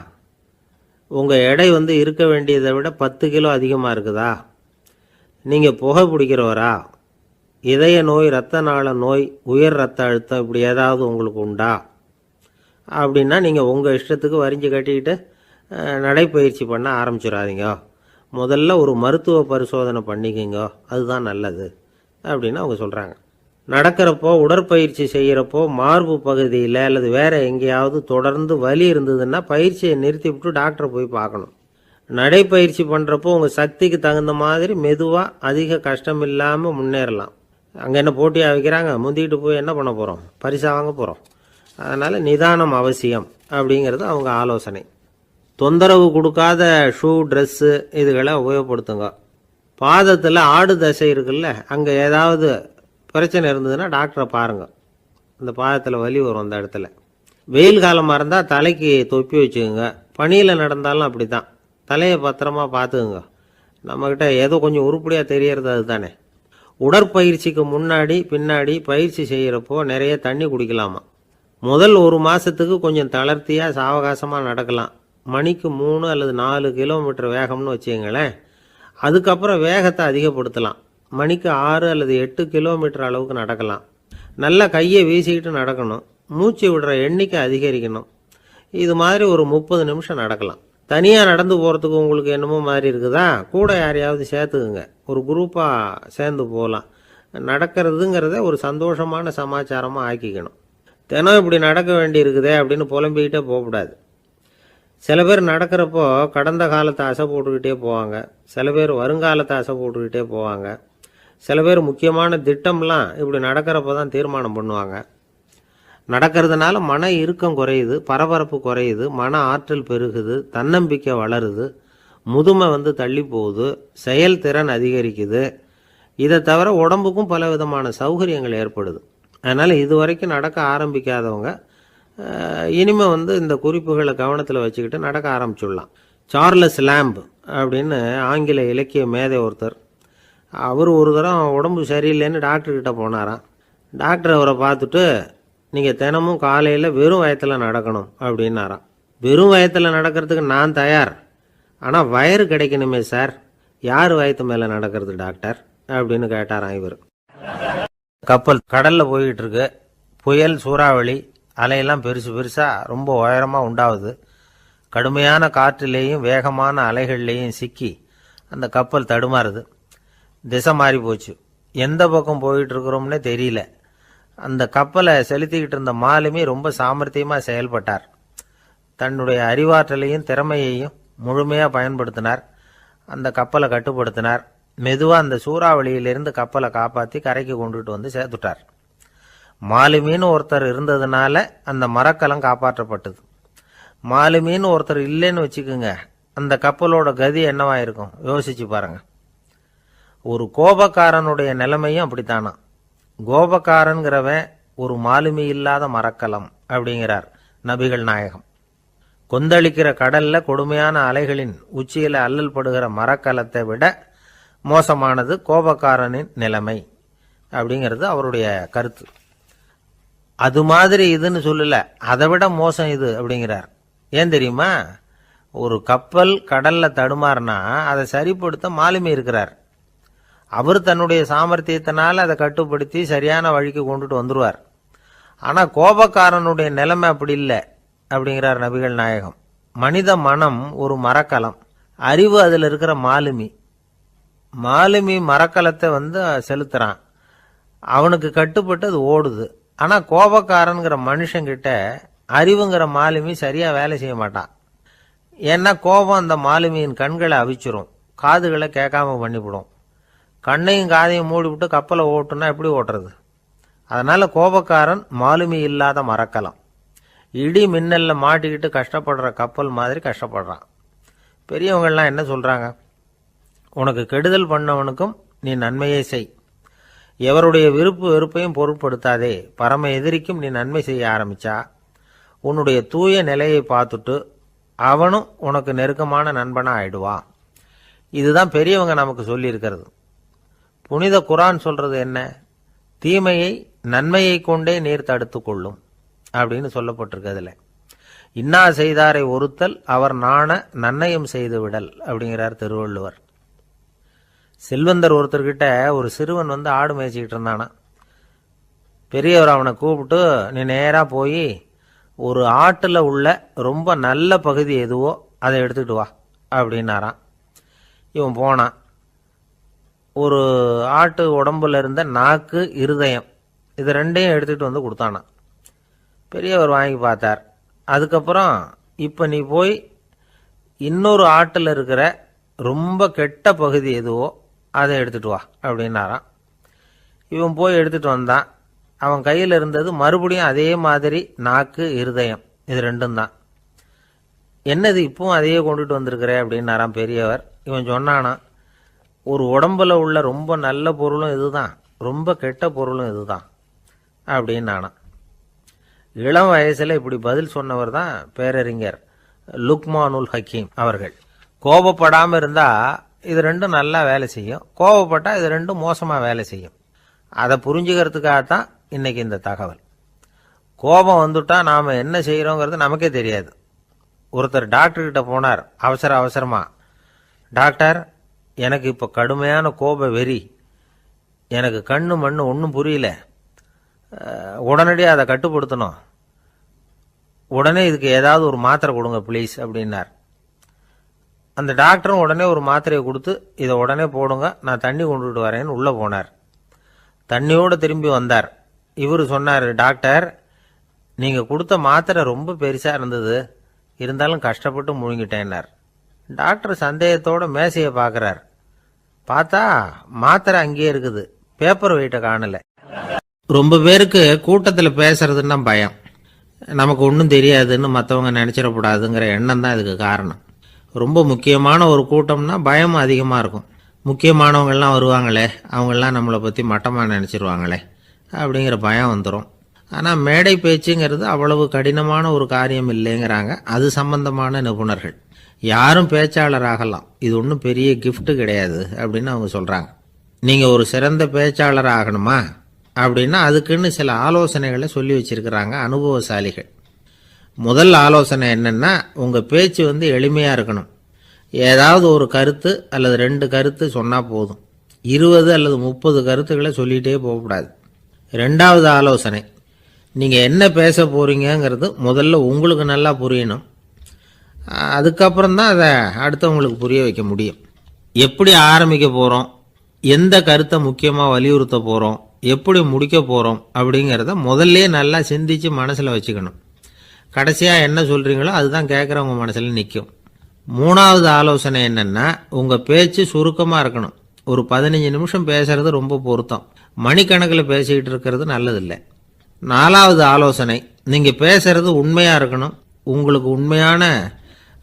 உங்கள் எடை இருக்க வேண்டியதை விட 10 கிலோ அதிகமாக இருக்குதா? நீங்கள் புகை பிடிக்கிறவரா? இதய நோய், இரத்த நாள நோய், உயர் இரத்த அழுத்தம் இப்படி ஏதாவது உங்களுக்கு உண்டா? அப்படின்னா நீங்கள் உங்கள் இஷ்டத்துக்கு வரிஞ்சு கட்டிக்கிட்டு நடைப்பயிற்சி பண்ண ஆரம்பிச்சிடாதீங்க. முதல்ல ஒரு மருத்துவ பரிசோதனை பண்ணிக்கோங்க, அதுதான் நல்லது அப்படின்னு அவங்க சொல்கிறாங்க. நடக்கிறப்போ, உடற்பயிற்சி செய்கிறப்போ மார்பு பகுதியில் அல்லது வேறு எங்கேயாவது தொடர்ந்து வலி இருந்ததுன்னா பயிற்சியை நிறுத்தி விட்டு டாக்டரை போய் பார்க்கணும். நடைப்பயிற்சி பண்ணுறப்போ உங்கள் சக்திக்கு தகுந்த மாதிரி மெதுவாக அதிக கஷ்டம் இல்லாமல் முன்னேறலாம். அங்கே என்ன போட்டியாக வைக்கிறாங்க? முந்திக்கிட்டு போய் என்ன பண்ண போகிறோம்? பரிசாக வாங்க போகிறோம். அதனால் நிதானம் அவசியம் அப்படிங்கிறது அவங்க ஆலோசனை. தொந்தரவு கொடுக்காத ஷூ, ட்ரெஸ்ஸு இதுகளை உபயோகப்படுத்துங்க. பாதத்தில் ஆடு தசை இருக்குல்ல, அங்கே ஏதாவது பிரச்சனை இருந்ததுன்னா டாக்டரை பாருங்கள். அந்த பாதத்தில் வலி வரும் அந்த இடத்துல. வெயில் காலமாக இருந்தால் தலைக்கு தொப்பி வச்சுக்கோங்க. பனியில் நடந்தாலும் அப்படி தான். தலையை பத்திரமா பார்த்துக்குங்க. நம்மக்கிட்ட ஏதோ கொஞ்சம் உருப்படியாக தெரியறது அது தானே. உடற்பயிற்சிக்கு முன்னாடி பின்னாடி பயிற்சி செய்கிறப்போ நிறைய தண்ணி குடிக்கலாமா. முதல் 1 மாதத்துக்கு கொஞ்சம் தளர்த்தியாக சாவகாசமாக நடக்கலாம். மணிக்கு 3 அல்லது 4 கிலோமீட்டர் வேகம்னு வச்சுங்களேன். அதுக்கப்புறம் வேகத்தை அதிகப்படுத்தலாம். மணிக்கு 6 அல்லது 8 கிலோமீட்டர் அளவுக்கு நடக்கலாம். நல்லா கையை வீசிக்கிட்டு நடக்கணும். மூச்சு விடுற எண்ணிக்கை அதிகரிக்கணும். இது மாதிரி ஒரு 30 நிமிஷம் நடக்கலாம். தனியாக நடந்து போகிறதுக்கு உங்களுக்கு என்னமோ மாதிரி இருக்குதா? கூட யாரையாவது சேர்த்துக்குங்க. ஒரு குரூப்பாக சேர்ந்து போகலாம். நடக்கிறதுங்கிறத ஒரு சந்தோஷமான சமாச்சாரமாக ஆக்கிக்கணும். தினம் இப்படி நடக்க வேண்டி இருக்குதே அப்படின்னு புலம்பிக்கிட்டே போகக்கூடாது. சில பேர் நடக்கிறப்போ கடந்த காலத்தை அசை போட்டுக்கிட்டே போவாங்க. சில பேர் வருங்காலத்தை அசை போட்டுக்கிட்டே போவாங்க. சில பேர் முக்கியமான திட்டம்லாம் இப்படி நடக்கிறப்ப தான் தீர்மானம் பண்ணுவாங்க. நடக்கிறதுனால மன இறுக்கம் குறையுது, பரபரப்பு குறையுது, மன ஆற்றல் பெருகுது, தன்னம்பிக்கை வளருது, முதுமை தள்ளி போகுது, செயல்திறன் அதிகரிக்குது. இதை தவிர உடம்புக்கும் பல விதமான சௌகரியங்கள் ஏற்படுது. அதனால் இது வரைக்கும் நடக்க ஆரம்பிக்காதவங்க இனிமேல் இந்த குறிப்புகளை கவனத்தில் வச்சுக்கிட்டு நடக்க ஆரம்பிச்சுடலாம். சார்லஸ் லேம்ப் அப்படின்னு ஆங்கில இலக்கிய மேதை ஒருத்தர், அவர் ஒரு தரம் உடம்பு சரியில்லைன்னு டாக்டர்கிட்ட போனாராம். டாக்டர் அவரை பார்த்துட்டு, நீங்கள் தினமும் காலையில் வெறும் வயத்தில் நடக்கணும் அப்படின்னாராம். வெறும் வயத்தில் நடக்கிறதுக்கு நான் தயார், ஆனால் வயிறு கிடைக்கணுமே சார். யார் வயத்து மேலே நடக்கிறது டாக்டர் அப்படின்னு கேட்டாராம் இவர். கப்பல் கடலில் போய்கிட்டு இருக்கு. புயல், சூறாவளி, அலையெல்லாம் பெருசாக ரொம்ப உயரமாக உண்டாகுது. கடுமையான காற்றிலேயும் வேகமான அலைகள்லேயும் சிக்கி அந்த கப்பல் தடுமாறுது. திசை மாறி போச்சு. எந்த பக்கம் போயிட்டு இருக்கிறோம்னே தெரியல. அந்த கப்பலை செலுத்திக்கிட்டு இருந்த மாலுமி ரொம்ப சாமர்த்தியமாக செயல்பட்டார். தன்னுடைய அறிவாற்றலையும் திறமையையும் முழுமையாக பயன்படுத்தினார். அந்த கப்பலை கட்டுப்படுத்தினார். மெதுவாக அந்த சூறாவளியிலிருந்து கப்பலை காப்பாற்றி கரைக்கு கொண்டுட்டு சேர்த்துட்டார். மாலுமின்னு ஒருத்தர் இருந்ததுனால அந்த மரக்கலம் காப்பாற்றப்பட்டது. மாலுமின்னு ஒருத்தர் இல்லைன்னு வச்சுக்கோங்க, அந்த கப்பலோட கதி என்னவா இருக்கும் யோசிச்சு பாருங்க. ஒரு கோபக்காரனுடைய நிலைமையும் அப்படித்தானா. கோபக்காரன்கிறவன் ஒரு மாலுமி இல்லாத மரக்கலம் அப்படிங்கிறார் நபிகள் நாயகம். கொந்தளிக்கிற கடல்ல கொடுமையான அலைகளின் உச்சியில அல்லல் படுகிற மரக்கலத்தை விட மோசமானது கோபக்காரனின் நிலைமை அப்படிங்கிறது அவருடைய கருத்து. அது மாதிரி இதுன்னு சொல்லல, அதை விட மோசம் இது அப்படிங்கிறார். ஏன் தெரியுமா? ஒரு கப்பல் கடல்ல தடுமாறினா அதை சரிப்படுத்த மாலுமி இருக்கிறார். அவர் தன்னுடைய சாமர்த்தியத்தினால அதை கட்டுப்படுத்தி சரியான வழிக்கு கொண்டுட்டு வந்துருவார். ஆனா கோபக்காரனுடைய நிலைமை அப்படி இல்லை அப்படிங்கிறார் நபிகள் நாயகம். மனித மனம் ஒரு மரக்கலம், அறிவு அதில் இருக்கிற மாலுமி. மாலுமி மரக்கலத்தை செலுத்துறான், அவனுக்கு கட்டுப்பட்டு அது ஓடுது. ஆனால் கோபக்காரனுங்கிற மனுஷங்கிட்ட அறிவுங்கிற மாலுமி சரியாக வேலை செய்ய மாட்டான். ஏன்னா கோபம் அந்த மாலுமியின் கண்களை அவிச்சிரும், காதுகளை கேட்காம பண்ணிவிடும். கண்ணையும் காதையும் மூடிவிட்டு கப்பலை ஓட்டுனா எப்படி ஓட்டுறது? அதனால கோபக்காரன் மாலுமி இல்லாத மரக்கலம். இடி மின்னல்ல மாட்டிக்கிட்டு கஷ்டப்படுற கப்பல் மாதிரி கஷ்டப்படுறான். பெரியவங்கள்லாம் என்ன சொல்றாங்க? உனக்கு கெடுதல் பண்ணவனுக்கும் நீ நன்மையை செய், எவருடைய விருப்பு வெறுப்பையும் பொருட்படுத்தாதே. பரம எதிரிக்கும் நீ நன்மை செய்ய ஆரம்பிச்சா உன்னுடைய தூய நிலையை பார்த்துட்டு அவனும் உனக்கு நெருக்கமான நண்பனா ஆயிடுவான். இதுதான் பெரியவங்க நமக்கு சொல்லி இருக்கிறது. புனித குரான் சொல்றது என்ன? தீமையை நன்மையை கொண்டே நீர் தடுத்து கொள்ளும் அப்படின்னு சொல்லப்பட்டிருக்கு. அதுல இன்னா செய்தாரை ஒருத்தல் அவர் நாண நன்னயம் செய்து விடல் அப்படிங்கிறார் திருவள்ளுவர். செல்வந்தர் ஒருத்தர்கிட்ட ஒரு சிறுவன் ஆடு மேய்ச்சிக்கிட்டு இருந்தானா. பெரியவர் அவனை கூப்பிட்டு, நீ நேரா போய் ஒரு ஆட்டுல உள்ள ரொம்ப நல்ல பகுதி எதுவோ அதை எடுத்துக்கிட்டு வா அப்படின்னாரான். இவன் போனான். ஒரு ஆட்டு உடம்புல இருந்த நாக்கு, இருதயம், இது ரெண்டையும் எடுத்துகிட்டு கொடுத்தானான். பெரியவர் வாங்கி பார்த்தார். அதுக்கப்புறம் இப்போ நீ போய் இன்னொரு ஆட்டில் இருக்கிற ரொம்ப கெட்ட பகுதி எதுவோ அதை எடுத்துட்டு வா அப்படின்னாரான். இவன் போய் எடுத்துட்டு வந்தான். அவன் கையில் இருந்தது மறுபடியும் அதே மாதிரி நாக்கு, இருதயம், இது ரெண்டும் தான். என்னது இப்பவும் அதையே கொண்டுட்டு வந்திருக்கிற அப்படின்னாரான் பெரியவர். இவன் சொன்னானா, ஒரு உடம்புல உள்ள ரொம்ப நல்ல பொருளும் இதுதான், ரொம்ப கெட்ட பொருளும் இதுதான் அப்படின்னானா. இளம் வயசுல இப்படி பதில் சொன்னவர் தான் பேரறிஞர் லுக்மானுல் ஹக்கீம் அவர்கள். கோபப்படாம இருந்தா இது ரெண்டும் நல்லா வேலை செய்யும், கோபப்பட்டா இது ரெண்டும் மோசமா வேலை செய்யும். அதை புரிஞ்சுக்கிறதுக்காகத்தான் இன்னைக்கு இந்த தகவல். கோபம் வந்துட்டா நாம என்ன செய்யறோங்கிறது நமக்கே தெரியாது. ஒருத்தர் டாக்டர் கிட்ட போனார் அவசரமா. டாக்டர், எனக்கு இப்ப கடுமையான கோப வெறி, எனக்கு கண்ணு மண்ணு ஒன்றும் புரியல, உடனடியாக அதை கட்டுப்படுத்தணும், உடனே இதுக்கு ஏதாவது ஒரு மாத்திரை கொடுங்க ப்ளீஸ் அப்படின்னார். அந்த டாக்டரும் உடனே ஒரு மாத்திரையை கொடுத்து, இதை உடனே போடுங்க, நான் தண்ணி கொண்டுட்டு வரேன்னு உள்ள போனார். தண்ணியோடு திரும்பி வந்தார். இவர் சொன்னார், டாக்டர், நீங்க கொடுத்த மாத்திரை ரொம்ப பெருசா இருந்தது, இருந்தாலும் கஷ்டப்பட்டு முழுங்கிட்டேன்னார். டாக்டர் சந்தேகத்தோட மேசையை பார்க்கிறார். பார்த்தா மாத்திரை அங்கேயே இருக்குது, பேப்பர் வெயிட்டை காணல. ரொம்ப பேருக்கு கூட்டத்தில் பேசுறதுன்னா பயம், நமக்கு ஒன்றும் தெரியாதுன்னு மற்றவங்க நினைச்சிடக்கூடாதுங்கிற எண்ணம் தான் இதுக்கு காரணம். ரொம்ப முக்கியமான ஒரு கூட்டம்னா பயம் அதிகமாக இருக்கும். முக்கியமானவங்கள்லாம் வருவாங்களே, அவங்கெல்லாம் நம்மளை பற்றி மட்டமாக நினச்சிருவாங்களே அப்படிங்கிற பயம் வந்துடும். ஆனால் மேடை பேச்சுங்கிறது அவ்வளவு கடினமான ஒரு காரியம் இல்லைங்கிறாங்க அது சம்பந்தமான நிபுணர்கள். யாரும் பேச்சாளர் ஆகலாம், இது ஒன்றும் பெரிய கிஃப்ட் கிடையாது அப்படின்னு அவங்க சொல்கிறாங்க. நீங்கள் ஒரு சிறந்த பேச்சாளர் ஆகணுமா அப்படின்னா அதுக்குன்னு சில ஆலோசனைகளை சொல்லி வச்சிருக்கிறாங்க அனுபவசாலிகள். முதல் ஆலோசனை என்னன்னா, உங்கள் பேச்சு எளிமையாக இருக்கணும். ஏதாவது ஒரு கருத்து அல்லது 2 கருத்து சொன்னால் போதும், 20 அல்லது 30 கருத்துக்களை சொல்லிகிட்டே போகக்கூடாது. 2வது ஆலோசனை, நீங்கள் என்ன பேச போகிறீங்கிறது முதல்ல உங்களுக்கு நல்லா புரியணும், அதுக்கப்புறம் தான் அதை அடுத்தவங்களுக்கு புரிய வைக்க முடியும். எப்படி ஆரம்பிக்க போகிறோம், எந்த கருத்தை முக்கியமாக வலியுறுத்த போகிறோம், எப்படி முடிக்க போகிறோம் அப்படிங்கிறத முதல்ல நல்லா சிந்திச்சு மனசில் வச்சுக்கணும். கடைசியாக என்ன சொல்கிறீங்களோ அதுதான் கேட்குறவங்க மனசில் நிற்கும். 3வது ஆலோசனை என்னென்னா, உங்கள் பேச்சு சுருக்கமாக இருக்கணும். ஒரு 15 நிமிஷம் பேசுறது ரொம்ப பொருத்தம், மணிக்கணக்கில் பேசிக்கிட்டு இருக்கிறது நல்லதில்லை. 4வது ஆலோசனை, நீங்கள் பேசுறது உண்மையாக இருக்கணும். உங்களுக்கு உண்மையான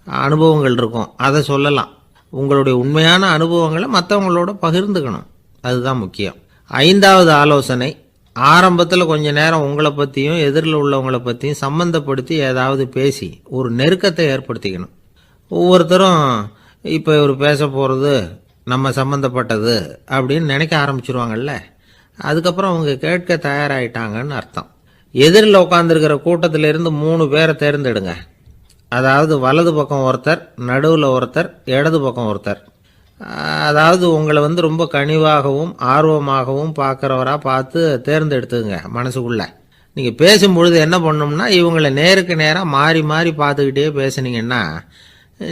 அனுபவங்கள் இருக்கும், அதை சொல்லலாம். உங்களுடைய உண்மையான அனுபவங்களை மற்றவங்களோட பகிர்ந்துக்கணும், அதுதான் முக்கியம். 5வது ஆலோசனை, ஆரம்பத்தில் கொஞ்ச நேரம் உங்களை பற்றியும் எதிரில் உள்ளவங்களை பற்றியும் சம்பந்தப்படுத்தி ஏதாவது பேசி ஒரு நெருக்கத்தை ஏற்படுத்திக்கணும். ஒவ்வொருத்தரும் இப்போ இவர் பேச போகிறது நம்ம சம்பந்தப்பட்டது அப்படின்னு நினைக்க ஆரம்பிச்சிருவாங்கல்ல, அதுக்கப்புறம் அவங்க கேட்க தயாராகிட்டாங்கன்னு அர்த்தம். எதிரில் உட்காந்துருக்கிற கூட்டத்திலிருந்து 3 பேரை தேர்ந்தெடுங்க. அதாவது வலது பக்கம் ஒருத்தர், நடுவில் ஒருத்தர், இடது பக்கம் ஒருத்தர். அதாவது உங்களை ரொம்ப கனிவாகவும் ஆர்வமாகவும் பார்க்குறவராக பார்த்து தேர்ந்தெடுத்துங்க மனசுக்குள்ள. நீங்கள் பேசும்பொழுது என்ன பண்ணணும்னா இவங்களை நேருக்கு நேராக மாறி மாறி பார்த்துக்கிட்டே பேசுனீங்கன்னா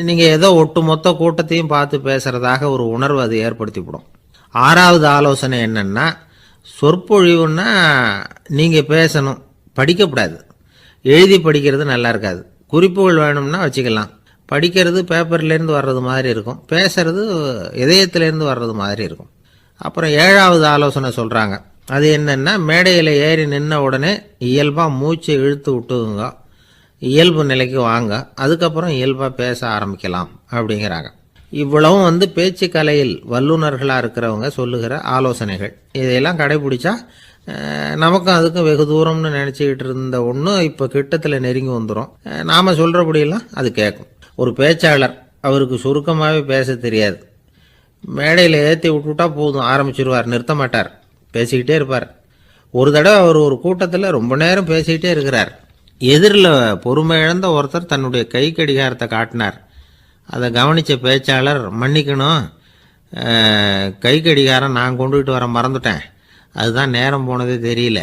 நீங்கள் ஏதோ ஒட்டுமொத்த கூட்டத்தையும் பார்த்து பேசுகிறதாக ஒரு உணர்வு அது ஏற்படுத்திவிடும். 6வது ஆலோசனை என்னென்னா, சொற்பொழிவுன்னா நீங்கள் பேசணும், படிக்கக்கூடாது. எழுதி படிக்கிறது நல்லா இருக்காது. குறிப்புகள் வேணும்னா வச்சுக்கலாம். படிக்கிறது பேப்பர்லேருந்து வர்றது மாதிரி இருக்கும், பேசுறது இதயத்திலேருந்து வர்றது மாதிரி இருக்கும். அப்புறம் 7வது ஆலோசனை சொல்கிறாங்க. அது என்னென்னா, மேடையில் ஏறி நின்ன உடனே இயல்பாக மூச்சை இழுத்து விட்டுங்க, இயல்பு நிலைக்கு வாங்க, அதுக்கப்புறம் இயல்பாக பேச ஆரம்பிக்கலாம் அப்படிங்கிறாங்க. இவ்வளவும் பேச்சு கலையில் வல்லுநர்களாக இருக்கிறவங்க சொல்லுகிற ஆலோசனைகள். இதையெல்லாம் கடைபிடிச்சா நமக்கும் அதுக்கும் வெகு தூரம்னு நினச்சிக்கிட்டு இருந்த ஒன்று இப்போ கிட்டத்தில் நெருங்கி வந்துடும். நாம் சொல்கிறபடியெல்லாம் அது கேட்கும். ஒரு பேச்சாளர், அவருக்கு சுருக்கமாகவே பேச தெரியாது. மேடையில் ஏற்றி விட்டுவிட்டா போதும், ஆரம்பிச்சிருவார், நிறுத்த மாட்டார், பேசிக்கிட்டே இருப்பார். ஒரு தடவை அவர் ஒரு கூட்டத்தில் ரொம்ப நேரம் பேசிக்கிட்டே இருக்கிறார். எதிரில் பொறுமை இழந்த ஒருத்தர் தன்னுடைய கை கடிகாரத்தை காட்டினார். அதை கவனித்த பேச்சாளர், மன்னிக்கணும், கை கடிகாரம் நான் கொண்டுகிட்டு வர மறந்துட்டேன், அதுதான் நேரம் போனதே தெரியல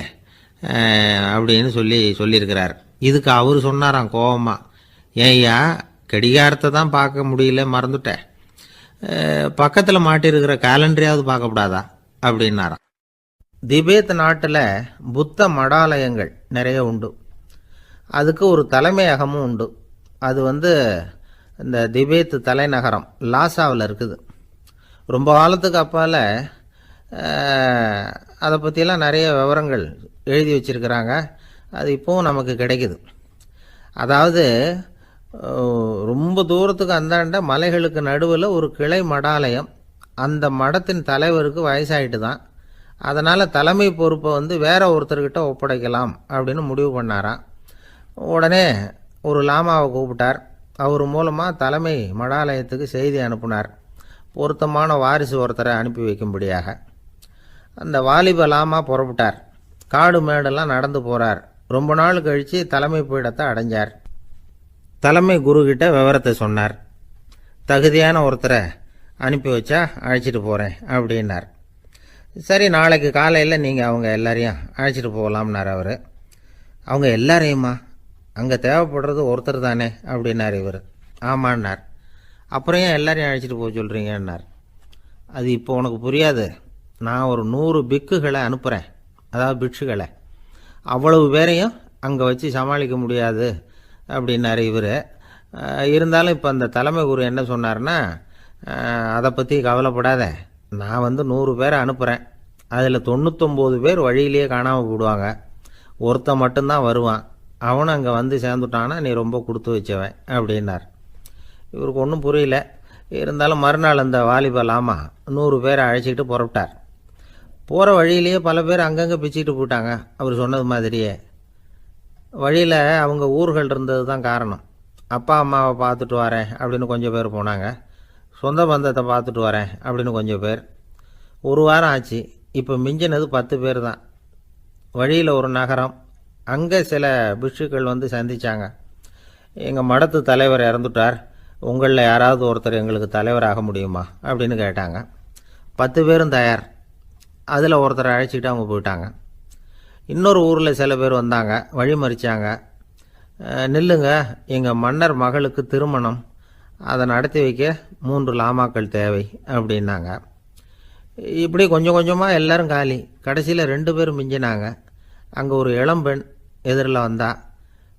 அப்படின்னு சொல்லியிருக்கிறார். இதுக்கு அவர் சொன்னாராம் கோபமா, ஏய்யா கடிகாரத்தை தான் பார்க்க முடியல, மறந்துட்டேன், பக்கத்தில் மாட்டிருக்கிற கேலண்டரையாவது பார்க்கக்கூடாதா அப்படின்னாராம். திபேத் நாட்டில் புத்த மடாலயங்கள் நிறைய உண்டு. அதுக்கு ஒரு தலைமையகமும் உண்டு. அது இந்த திபேத் தலைநகரம் லாசாவில் இருக்குது. ரொம்ப காலத்துக்கு அப்பால் அதை பற்றியெல்லாம் நிறைய விவரங்கள் எழுதி வச்சிருக்கிறாங்க. அது இப்போவும் நமக்கு கிடைக்குது. அதாவது ரொம்ப தூரத்துக்கு அந்தாண்ட மலைகளுக்கு நடுவில் ஒரு கிளை மடாலயம். அந்த மடத்தின் தலைவருக்கு வயசாயிட்டு தான், அதனால் தலைமை பொறுப்பை வேற ஒருத்தர்கிட்ட ஒப்படைக்கலாம் அப்படின்னு முடிவு பண்ணாராம். உடனே ஒரு லாமாவை கூப்பிட்டார். அவர் மூலமாக தலைமை மடாலயத்துக்கு செய்தி அனுப்புனார், பொருத்தமான வாரிசு ஒருத்தரை அனுப்பி வைக்கும்படியாக. அந்த வாலிப லாமா புறப்பட்டார். காடு மேடெல்லாம் நடந்து போகிறார். ரொம்ப நாள் கழித்து தலைமை பீடத்தை அடைஞ்சார். தலைமை குருக்கிட்ட விவரத்தை சொன்னார். தகுதியான ஒருத்தரை அனுப்பி வச்சா அழைச்சிட்டு போகிறேன் அப்படின்னார். சரி, நாளைக்கு காலையில் நீங்கள் அவங்க எல்லாரையும் அழைச்சிட்டு போகலாம்னார் அவர். அவங்க எல்லாரையுமா? அங்கே தேவைப்படுறது ஒருத்தர் தானே அப்படின்னார் இவர். ஆமான்னார். அப்புறம் ஏன் எல்லாரையும் அழைச்சிட்டு போக சொல்கிறீங்கன்னார். அது இப்போ உனக்கு புரியாது. நான் ஒரு 100 பிக்குகளை அனுப்புகிறேன், அதாவது பிட்சுகளை. அவ்வளவு பேரையும் அங்கே வச்சு சமாளிக்க முடியாது அப்படின்னார் இவர். இருந்தாலும் இப்போ அந்த தலைமை குரு என்ன சொன்னார்னா, அதை பற்றி கவலைப்படாத, நான் 100 பேரை அனுப்புகிறேன், அதில் 99 பேர் வழியிலேயே காணாமல் போடுவாங்க, ஒருத்தன் மட்டும்தான் வருவான், அவனும் அங்கே சேர்ந்துட்டான்னா நீ ரொம்ப கொடுத்து வச்சவன் அப்படின்னார். இவருக்கு ஒன்றும் புரியல. இருந்தாலும் மறுநாள் அந்த வாலிப லாமா 100 பேரை அழைச்சிக்கிட்டு புறப்பட்டார். போகிற வழியிலேயே பல பேர் அங்கங்கே பிச்சுக்கிட்டு போயிட்டாங்க. அவர் சொன்னது மாதிரியே வழியில் அவங்க ஊர்கள் இருந்தது தான் காரணம். அப்பா அம்மாவை பார்த்துட்டு வரேன் அப்படின்னு கொஞ்சம் பேர் போனாங்க. சொந்த பந்தத்தை பார்த்துட்டு வரேன் அப்படின்னு கொஞ்சம் பேர். ஒரு வாரம் ஆச்சு. இப்போ மிஞ்சினது 10 பேர் தான். வழியில் ஒரு நகரம். அங்கே சில பிட்சுக்கள் சந்தித்தாங்க. எங்கள் மடத்து தலைவர் இறந்துட்டார், உங்களில் யாராவது ஒருத்தர் எங்களுக்கு தலைவராக முடியுமா அப்படின்னு கேட்டாங்க. 10 பேரும் தயார். அதில் ஒருத்தரை அழைச்சிக்கிட்டு அவங்க போயிட்டாங்க. இன்னொரு ஊரில் சில பேர் வந்தாங்க, வழி மறிச்சாங்க. நில்லுங்க, எங்கள் மன்னர் மகளுக்கு திருமணம், அதை நடத்தி வைக்க 3 லாமாக்கள் தேவை அப்படின்னாங்க. இப்படி கொஞ்சம் கொஞ்சமாக எல்லாரும் காலி. கடைசியில் 2 பேரும் மிஞ்சினாங்க. அங்கே ஒரு இளம்பெண் எதிரில் வந்தா.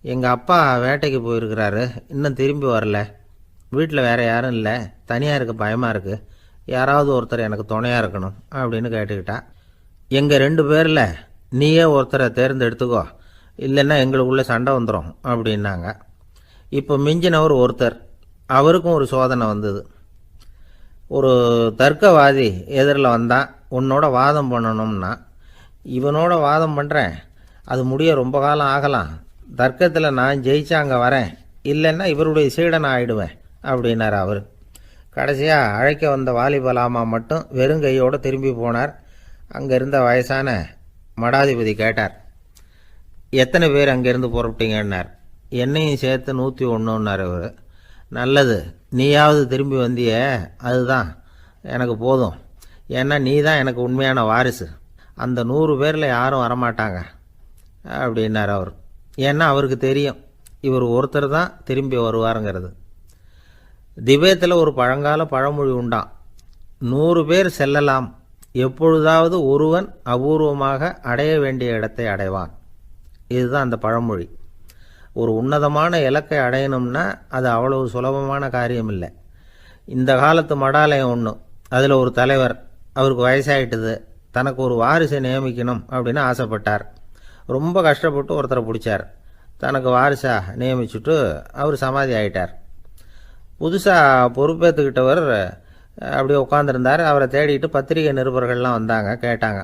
எங்கள் அப்பா வேட்டைக்கு போயிருக்கிறாரு, இன்னும் திரும்பி வரல, வீட்டில் வேறு யாரும் இல்லை, தனியாக இருக்க பயமாக இருக்குது, யாராவது ஒருத்தர் எனக்கு துணையாக இருக்கணும் அப்படின்னு கேட்டுக்கிட்டா. எங்கள் 2 பேரில் நீயே ஒருத்தரை தேர்ந்தெடுத்துக்கோ, இல்லைன்னா எங்களுக்குள்ளே சண்டை வந்துடும் அப்படின்னாங்க. இப்போ மிஞ்சினவர் ஒருத்தர். அவருக்கும் ஒரு சோதனை வந்தது. ஒரு தர்க்கவாதி எதிரில் வந்தான். உன்னோட வாதம் பண்ணணும்னா. இவனோட வாதம் பண்ணுறேன், அது முடிய ரொம்ப காலம் ஆகலாம், தர்க்கத்தில் நான் ஜெயிச்சா அங்கே வரேன், இல்லைன்னா இவருடைய சீடனை ஆயிடுவேன் அப்படின்னார் அவர். கடைசியாக அழைக்க வந்த வாலிபலாமா மட்டும் வெறுங்கையோடு திரும்பி போனார். அங்கே இருந்த வயசான மடாதிபதி கேட்டார், எத்தனை பேர் அங்கேருந்து புறப்பட்டீங்கன்னார். என்னையும் சேர்த்து 101ன்னார் அவர். நல்லது, நீயாவது திரும்பி வந்தியே, அதுதான் எனக்கு போதும், ஏன்னா நீ தான் எனக்கு உண்மையான வாரிசு. அந்த 100 பேரில் யாரும் வரமாட்டாங்க, அப்படின்னார் அவர். ஏன்னா அவருக்கு தெரியும் இவர் ஒருத்தர் தான் திரும்பி வருவாருங்கிறது. திபேத்தில் ஒரு பழங்கால பழமொழி உண்டாம், 100 பேர் செல்லலாம், எப்பொழுதாவது ஒருவன் அபூர்வமாக அடைய வேண்டிய இடத்தை அடைவான். இதுதான் அந்த பழமொழி. ஒரு உன்னதமான இலக்கை அடையணும்னா அது அவ்வளவு சுலபமான காரியம் இல்லை. இந்த காலத்து மடாலயம் ஒன்று, அதில் ஒரு தலைவர், அவருக்கு வயசாகிட்டுது, தனக்கு ஒரு வாரிசை நியமிக்கணும் அப்படின்னு ஆசைப்பட்டார். ரொம்ப கஷ்டப்பட்டு ஒருத்தரை பிடிச்சார், தனக்கு வாரிசாக நியமிச்சுட்டு அவர் சமாதி ஆகிட்டார். புதுசாக பொறுப்பேற்றுக்கிட்டவர் அப்படியே உட்காந்துருந்தார். அவரை தேடிட்டு பத்திரிகை நிருபர்கள்லாம் வந்தாங்க, கேட்டாங்க.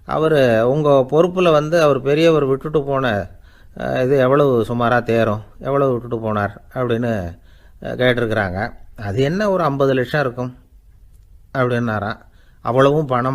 அவர் உங்கள் பொறுப்பில் அவர் பெரியவர் விட்டுட்டு போன இது எவ்வளவு சுமாராக தேரும், எவ்வளவு விட்டுட்டு போனார் அப்படின்னு கேட்டிருக்கிறாங்க. அது என்ன ஒரு 50 லட்சம் இருக்கும் அப்படின்னாராம். அவ்வளவும் பணமாக